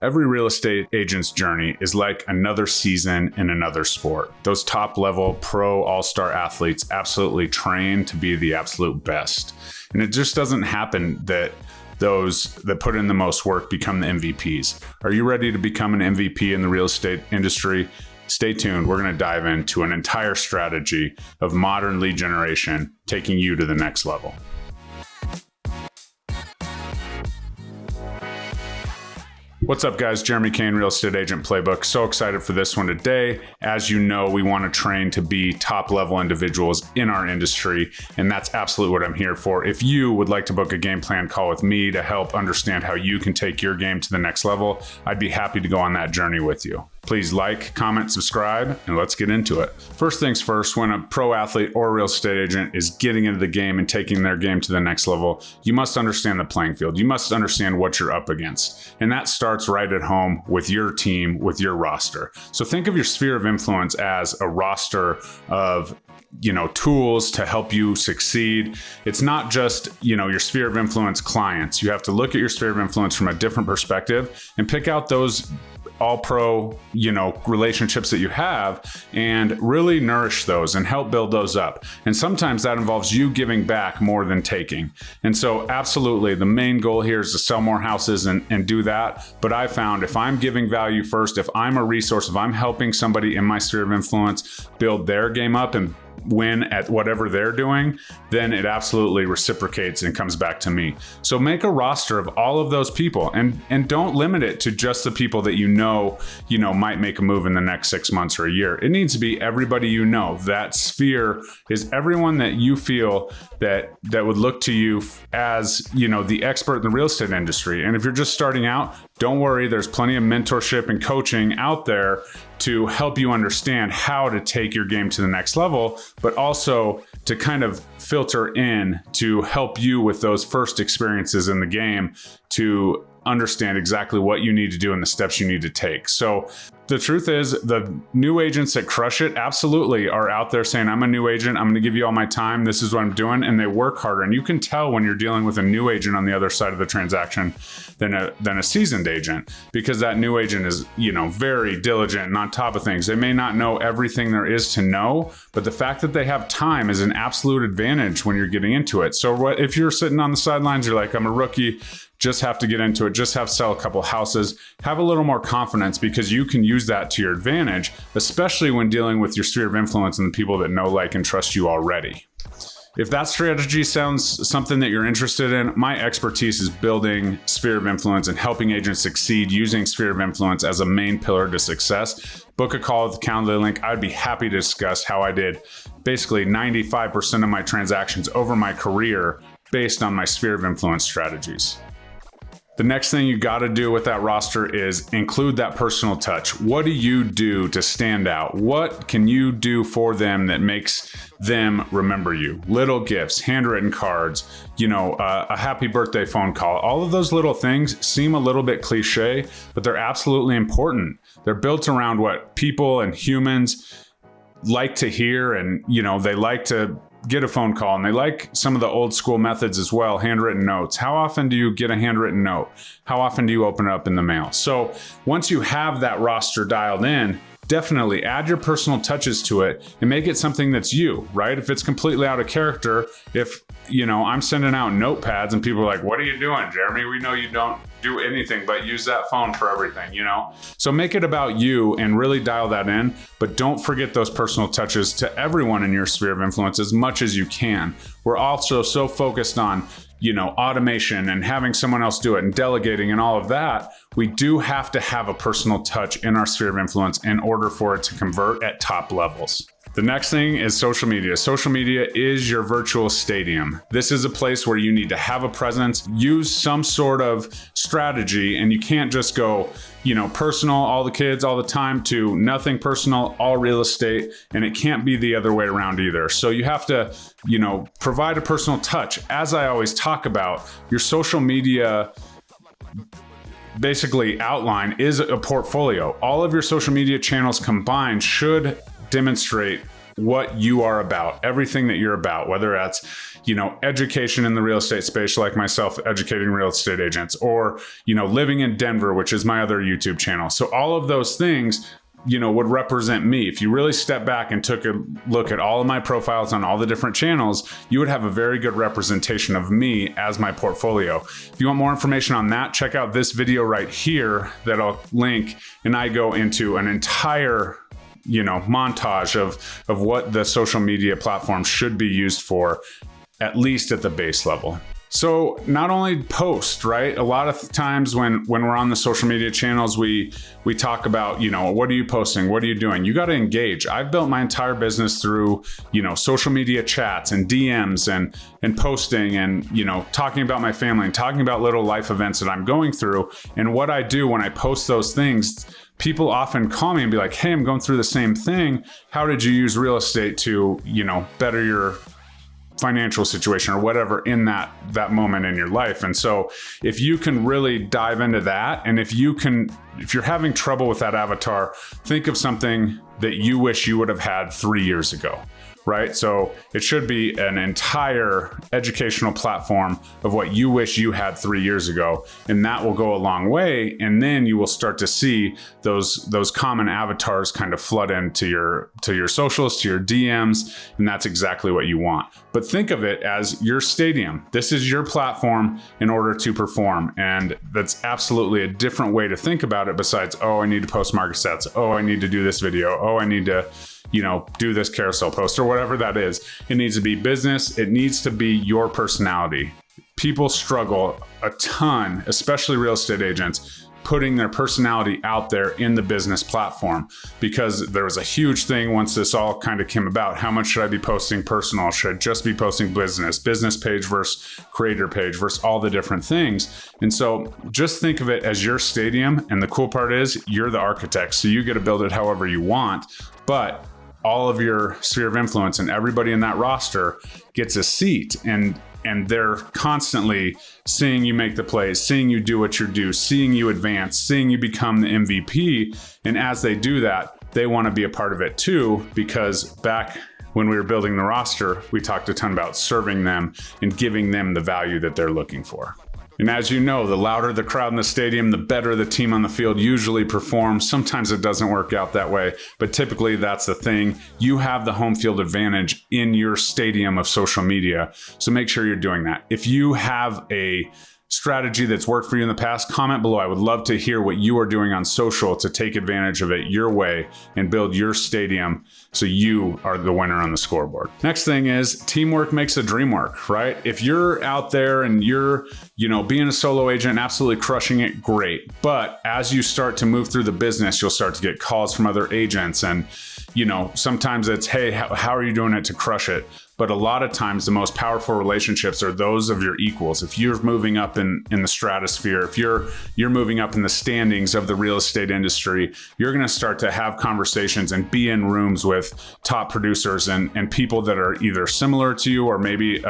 Every real estate agent's journey is like another season in another sport. Those top level pro all-star athletes absolutely train to be the absolute best. And it just doesn't happen that those that put in the most work become the MVPs. Are you ready to become an MVP in the real estate industry? Stay tuned. We're going to dive into an entire strategy of modern lead generation, taking you to the next level. What's up, guys? Jeremy Kane, Real Estate Agent Playbook. So excited for this one today. As you know, we want to train to be top-level individuals in our industry, and that's absolutely what I'm here for. If you would like to book a game plan call with me to help understand how you can take your game to the next level, I'd be happy to go on that journey with you. Please like, comment, subscribe, and let's get into it. First things first, when a pro athlete or a real estate agent is getting into the game and taking their game to the next level, you must understand the playing field. You must understand what you're up against. And that starts right at home with your team, with your roster. So think of your sphere of influence as a roster of tools to help you succeed. It's not just, your sphere of influence clients. You have to look at your sphere of influence from a different perspective and pick out those all pro, relationships that you have and really nourish those and help build those up. And sometimes that involves you giving back more than taking. And so absolutely the main goal here is to sell more houses and do that. But I found if I'm giving value first, if I'm a resource, if I'm helping somebody in my sphere of influence build their game up and win at whatever they're doing, then it absolutely reciprocates and comes back to me. So make a roster of all of those people and don't limit it to just the people that might make a move in the next 6 months or a year. It needs to be everybody you know. That sphere is everyone that you feel that would look to you as, the expert in the real estate industry. And if you're just starting out, don't worry, there's plenty of mentorship and coaching out there to help you understand how to take your game to the next level, but also to kind of filter in to help you with those first experiences in the game to understand exactly what you need to do and the steps you need to take. So the truth is, the new agents that crush it absolutely are out there saying, I'm a new agent, I'm going to give you all my time, this is what I'm doing, and they work harder. And you can tell when you're dealing with a new agent on the other side of the transaction than a seasoned agent, because that new agent is, very diligent and on top of things. They may not know everything there is to know, but the fact that they have time is an absolute advantage when you're getting into it. So if you're sitting on the sidelines, you're like, I'm a rookie, just have to get into it, just have to sell a couple houses, have a little more confidence because you can use that to your advantage, especially when dealing with your sphere of influence and the people that know, like, and trust you already. If that strategy sounds something that you're interested in, my expertise is building sphere of influence and helping agents succeed using sphere of influence as a main pillar to success. Book a call with the Kane-The link. I'd be happy to discuss how I did basically 95% of my transactions over my career based on my sphere of influence strategies. The next thing you got to do with that roster is include that personal touch. What do you do to stand out? What can you do for them that makes them remember you? Little gifts, handwritten cards, a happy birthday phone call. All of those little things seem a little bit cliche, but they're absolutely important. They're built around what people and humans like to hear, and they like to get a phone call, and they like some of the old school methods as well, handwritten notes. How often do you get a handwritten note? How often do you open it up in the mail? So once you have that roster dialed in, definitely add your personal touches to it and make it something that's you, right? If it's completely out of character, if, I'm sending out notepads and people are like, what are you doing, Jeremy? We know you don't do anything but use that phone for everything, So make it about you and really dial that in, but don't forget those personal touches to everyone in your sphere of influence as much as you can. We're also so focused on automation and having someone else do it and delegating and all of that. We do have to have a personal touch in our sphere of influence in order for it to convert at top levels. The next thing is social media. Social media is your virtual stadium. This is a place where you need to have a presence, use some sort of strategy, and you can't just go, personal, all the kids, all the time, to nothing personal, all real estate, and it can't be the other way around either. So you have to, provide a personal touch. As I always talk about, your social media basically outline is a portfolio. All of your social media channels combined should demonstrate what you are about, everything that you're about, whether that's, education in the real estate space, like myself, educating real estate agents, or, living in Denver, which is my other YouTube channel. So all of those things, would represent me. If you really step back and took a look at all of my profiles on all the different channels, you would have a very good representation of me as my portfolio. If you want more information on that, check out this video right here that I'll link, and I go into an entire montage of what the social media platform should be used for, at least at the base level. So not only post, right? A lot of times when we're on the social media channels, we talk about, what are you posting? What are you doing? You got to engage. I've built my entire business through, social media chats and DMs and posting and, talking about my family and talking about little life events that I'm going through. And what I do when I post those things, people often call me and be like, hey, I'm going through the same thing. How did you use real estate to, better your financial situation or whatever in that moment in your life? And so if you can really dive into that, and if you're having trouble with that avatar, think of something that you wish you would have had 3 years ago, right? So it should be an entire educational platform of what you wish you had 3 years ago, and that will go a long way. And then you will start to see those common avatars kind of flood into your socials, to your DMs, and that's exactly what you want. But think of it as your stadium. This is your platform in order to perform, and that's absolutely a different way to think about it besides, oh, I need to post market stats, oh, I need to do this video, oh, I need to do this carousel post or whatever that is. It needs to be business. It needs to be your personality. People struggle a ton, especially real estate agents, putting their personality out there in the business platform, because there was a huge thing once this all kind of came about. How much should I be posting personal? Should I just be posting business page versus creator page versus all the different things? And so just think of it as your stadium. And the cool part is you're the architect. So you get to build it however you want, but all of your sphere of influence and everybody in that roster gets a seat, and they're constantly seeing you make the plays, seeing you do what you do, seeing you advance, seeing you become the MVP. And as they do that, they want to be a part of it too, because back when we were building the roster, we talked a ton about serving them and giving them the value that they're looking for. And as you know, the louder the crowd in the stadium, the better the team on the field usually performs. Sometimes it doesn't work out that way, but typically that's the thing. You have the home field advantage in your stadium of social media. So make sure you're doing that. If you have a strategy that's worked for you in the past, comment below. I would love to hear what you are doing on social to take advantage of it your way and build your stadium so you are the winner on the scoreboard. Next thing is teamwork makes the dream work, right? If you're out there and you're, being a solo agent and absolutely crushing it, great. But as you start to move through the business, you'll start to get calls from other agents, and sometimes it's, hey, how are you doing it to crush it? But a lot of times the most powerful relationships are those of your equals. If you're moving up in the stratosphere, if you're moving up in the standings of the real estate industry, you're going to start to have conversations and be in rooms with top producers and people that are either similar to you or maybe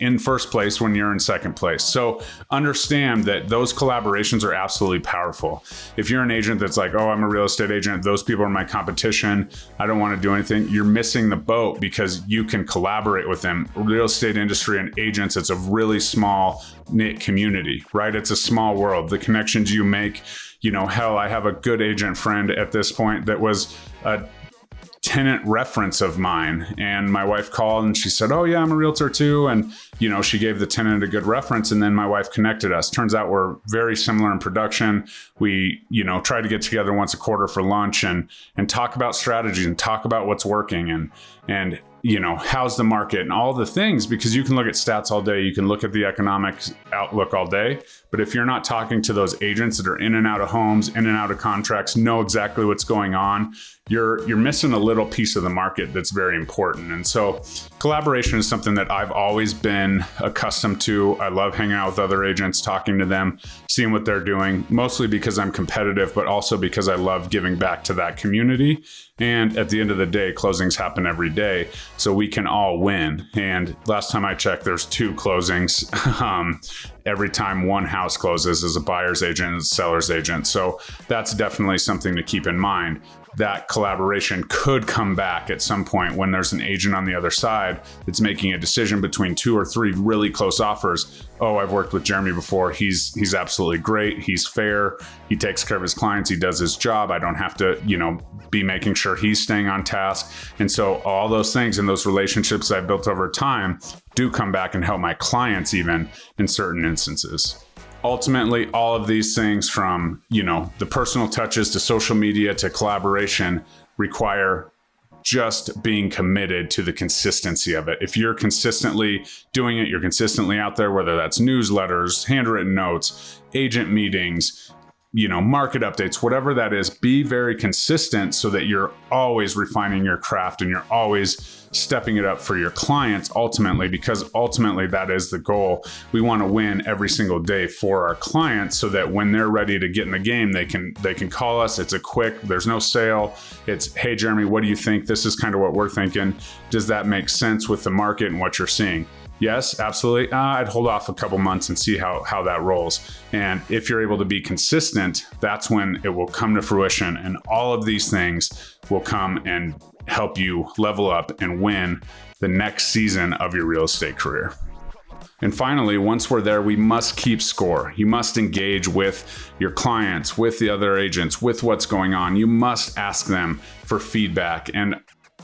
in first place when you're in second place. So understand that those collaborations are absolutely powerful. If you're an agent that's like, oh, I'm a real estate agent, those people are my competition, I don't want to do anything, you're missing the boat, because you can collaborate with them. Real estate industry and agents, it's a really small knit community, right? It's a small world. The connections you make, hell, I have a good agent friend at this point that was a tenant reference of mine, and my wife called and she said, oh yeah, I'm a realtor too, and she gave the tenant a good reference, and then my wife connected us. Turns out we're very similar in production. We try to get together once a quarter for lunch and talk about strategies and talk about what's working and how's the market and all the things, because you can look at stats all day, you can look at the economic outlook all day, but if you're not talking to those agents that are in and out of homes, in and out of contracts, know exactly what's going on, you're missing a little piece of the market that's very important. And so collaboration is something that I've always been accustomed to. I love hanging out with other agents, talking to them, seeing what they're doing, mostly because I'm competitive, but also because I love giving back to that community. And at the end of the day, closings happen every day, so we can all win. And last time I checked, there's 2 closings every time one house closes, as a buyer's agent and a seller's agent. So that's definitely something to keep in mind. that collaboration could come back at some point when there's an agent on the other side that's making a decision between 2 or 3 really close offers. Oh, I've worked with Jeremy before. He's absolutely great. He's fair. He takes care of his clients. He does his job. I don't have to, be making sure he's staying on task. And so all those things and those relationships I built over time do come back and help my clients even in certain instances. Ultimately, all of these things from, the personal touches to social media to collaboration require just being committed to the consistency of it. If you're consistently doing it, you're consistently out there, whether that's newsletters, handwritten notes, agent meetings, market updates, whatever that is, be very consistent so that you're always refining your craft and you're always stepping it up for your clients ultimately, because ultimately that is the goal. We want to win every single day for our clients so that when they're ready to get in the game, they can call us. It's a quick, there's no sale. It's, hey, Jeremy, what do you think? This is kind of what we're thinking. Does that make sense with the market and what you're seeing? Yes, absolutely. I'd hold off a couple months and see how that rolls. And if you're able to be consistent, that's when it will come to fruition. And all of these things will come and help you level up and win the next season of your real estate career. And finally, once we're there, we must keep score. You must engage with your clients, with the other agents, with what's going on. You must ask them for feedback. And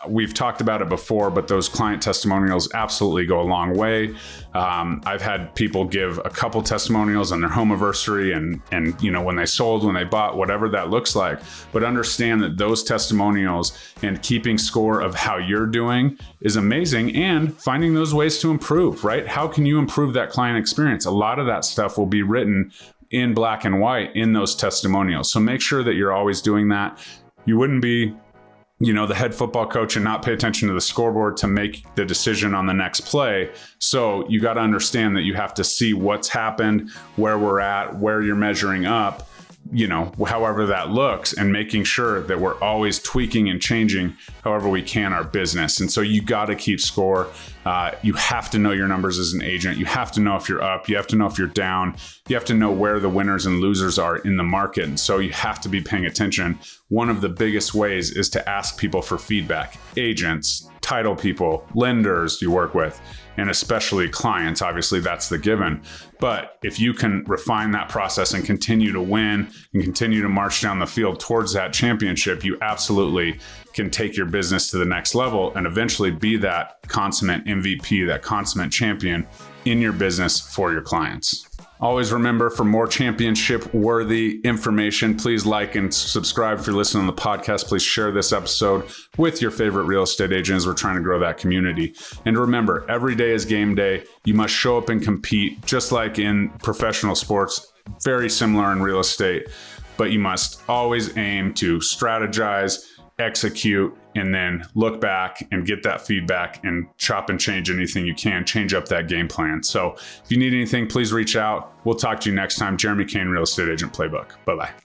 we've talked about it before, but those client testimonials absolutely go a long way. I've had people give a couple testimonials on their home anniversary and when they sold, when they bought, whatever that looks like. But understand that those testimonials and keeping score of how you're doing is amazing, and finding those ways to improve, right? How can you improve that client experience? A lot of that stuff will be written in black and white in those testimonials. So make sure that you're always doing that. You wouldn't be the head football coach and not pay attention to the scoreboard to make the decision on the next play. So you got to understand that you have to see what's happened, where we're at, where you're measuring up, however that looks, and making sure that we're always tweaking and changing however we can our business. And so you got to keep score. You have to know your numbers as an agent. You have to know if you're up. You have to know if you're down. You have to know where the winners and losers are in the market. And so you have to be paying attention. One of the biggest ways is to ask people for feedback. Agents, title people, lenders you work with, and especially clients. Obviously, that's the given. But if you can refine that process and continue to win and continue to march down the field towards that championship, you absolutely can take your business to the next level and eventually be that consummate MVP, that consummate champion in your business for your clients. Always remember, for more championship-worthy information, please like and subscribe. If you're listening on the podcast, please share this episode with your favorite real estate agents. We're trying to grow that community. And remember, every day is game day. You must show up and compete, just like in professional sports, very similar in real estate. But you must always aim to strategize, execute, and then look back and get that feedback and chop and change anything you can, change up that game plan. So if you need anything, please reach out. We'll talk to you next time. Jeremy Kane, Real Estate Agent Playbook. Bye-bye.